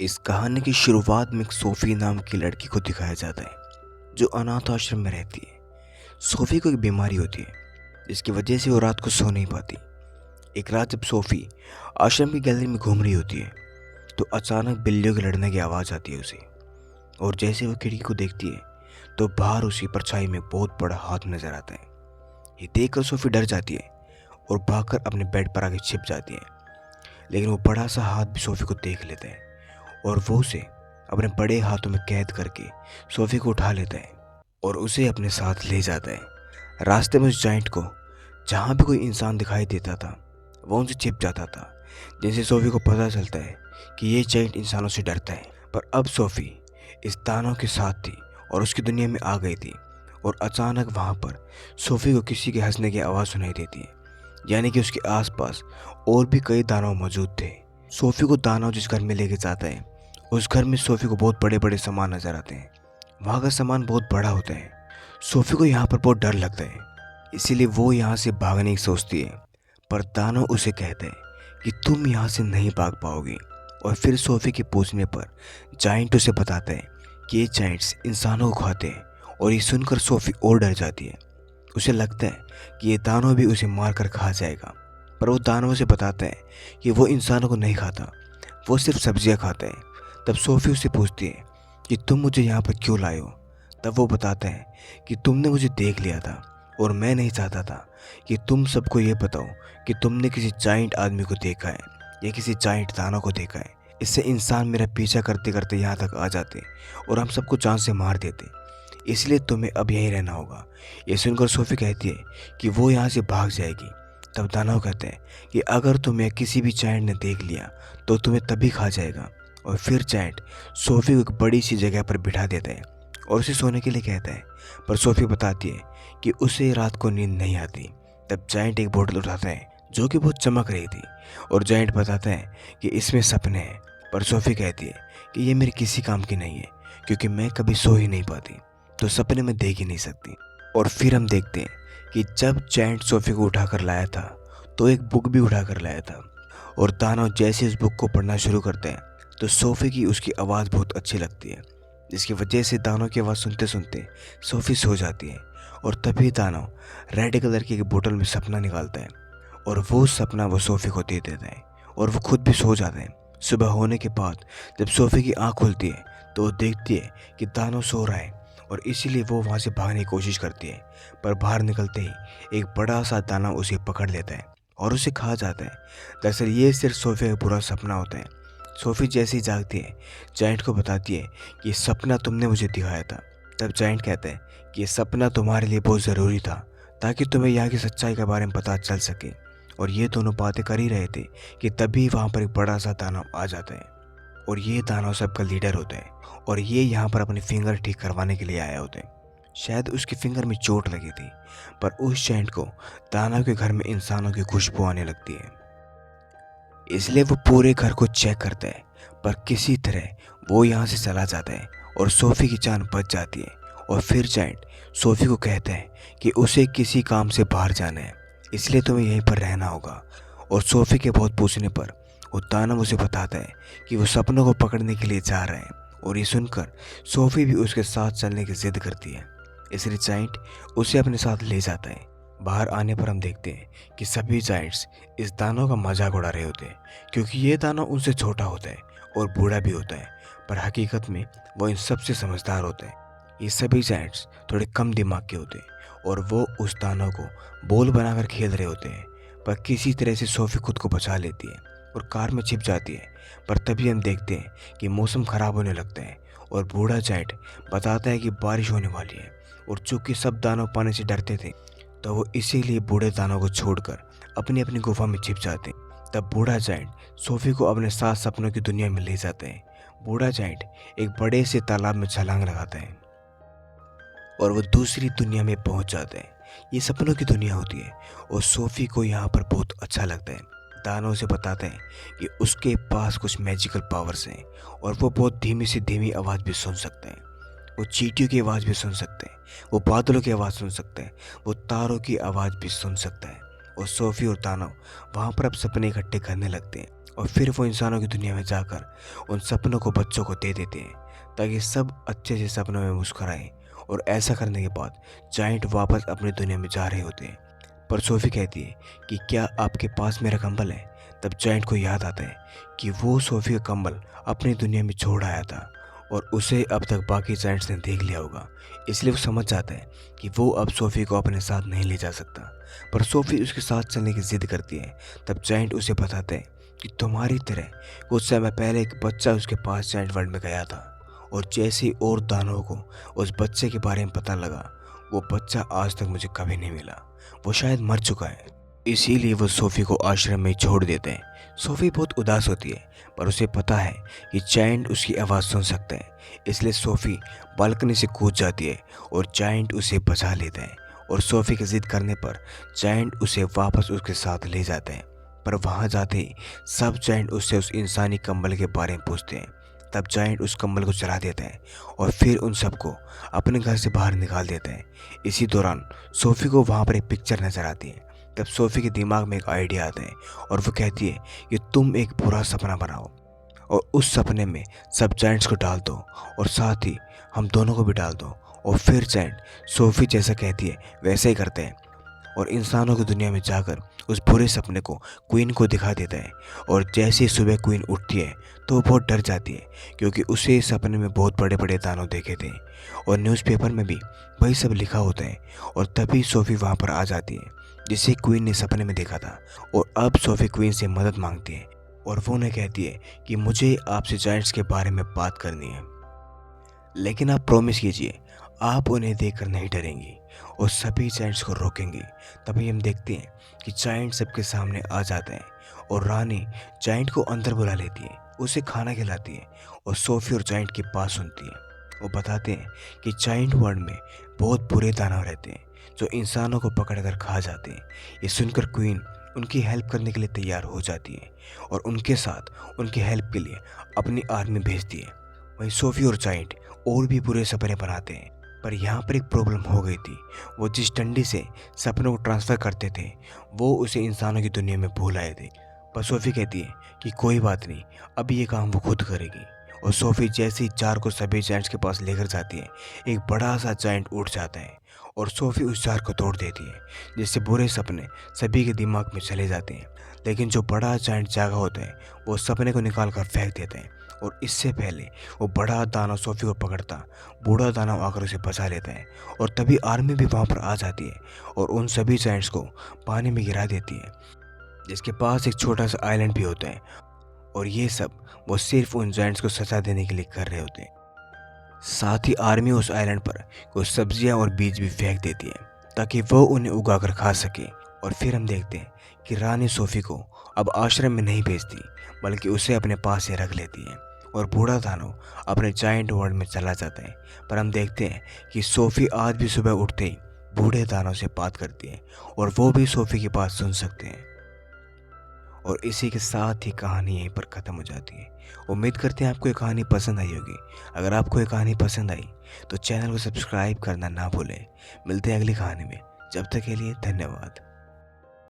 इस कहानी की शुरुआत में एक सोफ़ी नाम की लड़की को दिखाया जाता है जो अनाथ आश्रम में रहती है। सोफ़ी को एक बीमारी होती है जिसकी वजह से वो रात को सो नहीं पाती। एक रात जब सोफ़ी आश्रम की गैलरी में घूम रही होती है तो अचानक बिल्लियों के लड़ने की आवाज़ आती है उसे। और जैसे वो खिड़की को देखती है तो बाहर उसी परछाई में बहुत बड़ा हाथ नजर आता है। ये देखकर सोफ़ी डर जाती है और भागकर अपने बेड पर आके छिप जाती है। लेकिन वो बड़ा सा हाथ भी सोफ़ी को देख लेता है और वो उसे अपने बड़े हाथों में कैद करके सोफ़ी को उठा लेता है और उसे अपने साथ ले जाता है। रास्ते में उस जाइंट को जहाँ भी कोई इंसान दिखाई देता था वो उनसे छिप जाता था, जिनसे सोफ़ी को पता चलता है कि ये जाइंट इंसानों से डरता है। पर अब सोफ़ी इस दानव के साथ थी और उसकी दुनिया में आ गई थी। और अचानक वहाँ पर सोफ़ी को किसी के हंसने की आवाज़ सुनाई देती है, यानी कि उसके आसपास और भी कई दानव मौजूद थे। सोफ़ी को दानव जिस घर में लेके जाता है उस घर में सोफ़ी को बहुत बड़े बड़े सामान नजर आते हैं। वहाँ का सामान बहुत बड़ा होता है। सोफ़ी को यहाँ पर बहुत डर लगता है, इसीलिए वो यहाँ से भागने की सोचती है। पर दानव उसे कहते हैं कि तुम यहाँ से नहीं भाग पाओगी। और फिर सोफ़ी के पूछने पर जाइंट उसे बताता है कि ये जाइंट्स इंसानों को खाते हैं। और ये सुनकर सोफ़ी और डर जाती है। उसे लगता है कि ये दानव भी उसे मार कर खा जाएगा। पर वो दानव से बताता है कि वो इंसानों को नहीं खाता, वो सिर्फ सब्जियां खाता है। तब सोफ़ी उससे पूछती है कि तुम मुझे यहाँ पर क्यों लाए हो। तब वो बताता है कि तुमने मुझे देख लिया था और मैं नहीं चाहता था कि तुम सबको ये बताओ कि तुमने किसी जाइंट आदमी को देखा है या किसी जाइंट दानव को देखा है। इससे इंसान मेरा पीछा करते करते यहाँ तक आ जाते और हम सबको जान से मार देते, इसलिए तुम्हें अब यहीं रहना होगा। ये सुनकर सोफ़ी कहती है कि वो यहाँ से भाग जाएगी। तब दानव कहते हैं कि अगर तुम्हें किसी भी जाइंट ने देख लिया तो तुम्हें तभी खा जाएगा। और फिर जाइंट सोफ़ी को एक बड़ी सी जगह पर बिठा देता है और उसे सोने के लिए कहता है। पर सोफ़ी बताती है कि उसे रात को नींद नहीं आती। तब जाइंट एक बोतल उठाता है जो कि बहुत चमक रही थी और जाइंट बताता है कि इसमें सपने हैं। पर सोफ़ी कहती है कि ये मेरे किसी काम की नहीं है, क्योंकि मैं कभी सो ही नहीं पाती तो सपने में देख ही नहीं सकती। और फिर हम देखते हैं कि जब जाइंट सोफ़ी को उठाकर लाया था तो एक बुक भी उठाकर लाया था। और दानव जैसे उस बुक को पढ़ना शुरू करते हैं तो सोफ़ी की उसकी आवाज़ बहुत अच्छी लगती है, जिसकी वजह से दानव की आवाज़ सुनते सुनते सोफ़ी सो जाती है। और तभी दानव रेड कलर की एक बोतल में सपना निकालता है और वो सपना वो सोफ़ी को दे देता है और वो खुद भी सो जाते हैं। सुबह होने के बाद जब सोफ़ी की आँख खुलती है तो वो देखती है कि दानव सो रहा है और इसीलिए वो वहाँ से भागने की कोशिश करती है। पर बाहर निकलते ही एक बड़ा सा दानव उसे पकड़ लेता है और उसे खा जाता है। दरअसल ये सिर्फ सोफ़ी का बुरा सपना होता है। सोफ़ी जैसे ही जागती है जाइंट को बताती है कि ये सपना तुमने मुझे दिखाया था। तब जाइंट कहता है कि ये सपना तुम्हारे लिए बहुत ज़रूरी था ताकि तुम्हें यहाँ की सच्चाई के बारे में पता चल सके। और ये दोनों बातें कर ही रहे थे कि तभी वहाँ पर एक बड़ा सा दानव आ जाता है और ये दानव सबका लीडर होता है। और ये यहाँ पर अपनी फिंगर ठीक करवाने के लिए आया होता है। शायद उसकी फिंगर में चोट लगी थी। पर उस जाइंट को दानव के घर में इंसानों की खुशबू आने लगती है, इसलिए वो पूरे घर को चेक करता है। पर किसी तरह वो यहाँ से चला जाता है और सोफ़ी की जान बच जाती है। और फिर जाइंट सोफ़ी को कहता है कि उसे किसी काम से बाहर जाना है, इसलिए तुम्हें यहीं पर रहना होगा। और सोफ़ी के बहुत पूछने पर वो दानव उसे बताता है कि वो सपनों को पकड़ने के लिए जा रहा है। और ये सुनकर सोफ़ी भी उसके साथ चलने की जिद करती है, इसलिए जाइंट उसे अपने साथ ले जाता है। बाहर आने पर हम देखते हैं कि सभी जाइंट्स इस दानव का मजाक उड़ा रहे होते हैं, क्योंकि ये दानव उनसे छोटा होता है और बूढ़ा भी होता है। पर हकीकत में वो इन सबसे समझदार होता है। ये सभी जाइंट्स थोड़े कम दिमाग के होते हैं और वो उस दानव को बॉल बनाकर खेल रहे होते हैं। पर किसी तरह से सोफ़ी खुद को बचा लेती है और कार में छिप जाती है। पर तभी हम देखते हैं कि मौसम ख़राब होने लगता है और बूढ़ा जाइंट बताता है कि बारिश होने वाली है। और चूंकि सब दानव पानी से डरते थे तो वो इसीलिए बूढ़े दानव को छोड़कर अपनी अपनी गुफा में छिप जाते हैं। तब बूढ़ा जाइंट सोफ़ी को अपने साथ सपनों की दुनिया में ले जाते हैं। बूढ़ा जाइंट एक बड़े से तालाब में छलांग लगाता है और वो दूसरी दुनिया में पहुंच जाते हैं। ये सपनों की दुनिया होती है और सोफ़ी को यहाँ पर बहुत अच्छा लगता है। दानव से बताते हैं कि उसके पास कुछ मैजिकल पावर्स हैं और वो बहुत धीमी से धीमी आवाज़ भी सुन सकते हैं। वो चींटियों की आवाज़ भी सुन सकते हैं, वो बादलों की आवाज़ सुन सकते हैं, वो तारों की आवाज़ भी सुन सकता है। और सोफ़ी और दानव वहाँ पर अब सपने इकट्ठे करने लगते हैं। और फिर वो इंसानों की दुनिया में जाकर उन सपनों को बच्चों को दे देते हैं ताकि सब अच्छे से सपनों में मुस्कुराएं। और ऐसा करने के बाद जाइंट वापस अपनी दुनिया में जा रहे होते हैं। पर सोफी कहती है कि क्या आपके पास मेरा कंबल है। तब जाइंट को याद आता है कि वो सोफी का कंबल अपनी दुनिया में छोड़ आया था और उसे अब तक बाकी जाइंट्स ने देख लिया होगा। इसलिए वो समझ जाता है कि वो अब सोफी को अपने साथ नहीं ले जा सकता। पर सोफी उसके साथ चलने की जिद करती है। तब जाइंट उसे बताते हैं कि तुम्हारी तरह कुछ समय पहले एक बच्चा उसके पास जाइंट वर्ल्ड में गया था और जैसे ही और दानवों को उस बच्चे के बारे में पता लगा, वो बच्चा आज तक मुझे कभी नहीं मिला। वो शायद मर चुका है। इसीलिए वो सोफी को आश्रम में छोड़ देते हैं। सोफी बहुत उदास होती है पर उसे पता है कि जायंट उसकी आवाज़ सुन सकता है। इसलिए सोफी बालकनी से कूद जाती है और जायंट उसे बचा लेता है। और सोफी की जिद करने पर जायंट उसे वापस उसके साथ ले जाता है। पर वहाँ जाते ही सब जायंट उससे उस इंसानी कंबल के बारे में पूछते हैं। तब जायंट उस कंबल को चला देता है और फिर उन सबको अपने घर से बाहर निकाल देता है। इसी दौरान सोफी को वहाँ पर एक पिक्चर नजर आती है। तब सोफी के दिमाग में एक आइडिया आता है और वो कहती है कि तुम एक बुरा सपना बनाओ और उस सपने में सब जायंट्स को डाल दो और साथ ही हम दोनों को भी डाल दो। और फिर जायंट सोफी जैसा कहती है वैसे ही करते हैं और इंसानों की दुनिया में जाकर उस बुरे सपने को क्वीन को दिखा देता है। और जैसे ही सुबह क्वीन उठती है तो वो बहुत डर जाती है क्योंकि उसे इस सपने में बहुत बड़े बड़े दानव देखे थे और न्यूज़पेपर में भी वही सब लिखा होता है। और तभी सोफी वहाँ पर आ जाती है जिसे क्वीन ने सपने में देखा था। और अब सोफी क्वीन से मदद मांगती है और वो उन्हें कहती है कि मुझे आपसे जायंट्स के बारे में बात करनी है, लेकिन आप प्रॉमिस कीजिए आप उन्हें देखकर नहीं डरेंगी और सभी जायंट्स को रोकेंगी। तभी हम देखते हैं कि जायंट सबके सामने आ जाता है और रानी जायंट को अंदर बुला लेती है, उसे खाना खिलाती है और सोफी और जायंट की बात सुनती है। वो बताते हैं कि जायंट वर्ल्ड में बहुत बुरे दानव रहते हैं जो इंसानों को पकड़कर खा जाते हैं। ये सुनकर क्वीन उनकी हेल्प करने के लिए तैयार हो जाती है और उनके साथ उनकी हेल्प के लिए अपनी आर्मी भेजती है। वहीं सोफी और जायंट और भी बुरे सपने बनाते हैं। पर यहाँ पर एक प्रॉब्लम हो गई थी। वो जिस डंडी से सपनों को ट्रांसफ़र करते थे वो उसे इंसानों की दुनिया में भूल आए थे। पर सोफी कहती है कि कोई बात नहीं, अब ये काम वो खुद करेगी। और सोफी जैसे ही जार को सभी जायंट्स के पास लेकर जाती है, एक बड़ा सा जायंट उठ जाता है और सोफी उस जार को तोड़ देती है जिससे बुरे सपने सभी के दिमाग में चले जाते हैं। लेकिन जो बड़ा जायंट जागा होता है वो सपने को निकाल कर फेंक देता है और इससे पहले वो बड़ा दानव सोफी को पकड़ता, बूढ़ा दानव आकर उसे बचा लेता है। और तभी आर्मी भी वहाँ पर आ जाती है और उन सभी जायंट्स को पानी में गिरा देती है जिसके पास एक छोटा सा आइलैंड भी होता है। और ये सब वो सिर्फ उन जायंट्स को सजा देने के लिए कर रहे होते हैं। साथ ही आर्मी उस आइलैंड पर कुछ सब्जियां और बीज भी फेंक देती है ताकि वो उन्हें उगाकर खा सके। और फिर हम देखते हैं कि रानी सोफी को अब आश्रम में नहीं भेजती बल्कि उसे अपने पास ही रख लेती है और बूढ़ा दानव अपने जायंट वर्ल्ड में चला जाता है। पर हम देखते हैं कि सोफी आज भी सुबह उठते ही बूढ़े दानव से बात करती है और वो भी सोफी की बात सुन सकते हैं। और इसी के साथ ही कहानी यहीं पर ख़त्म हो जाती है। उम्मीद करते हैं आपको ये कहानी पसंद आई होगी। अगर आपको ये कहानी पसंद आई तो चैनल को सब्सक्राइब करना ना भूलें। मिलते हैं अगली कहानी में, जब तक के लिए धन्यवाद।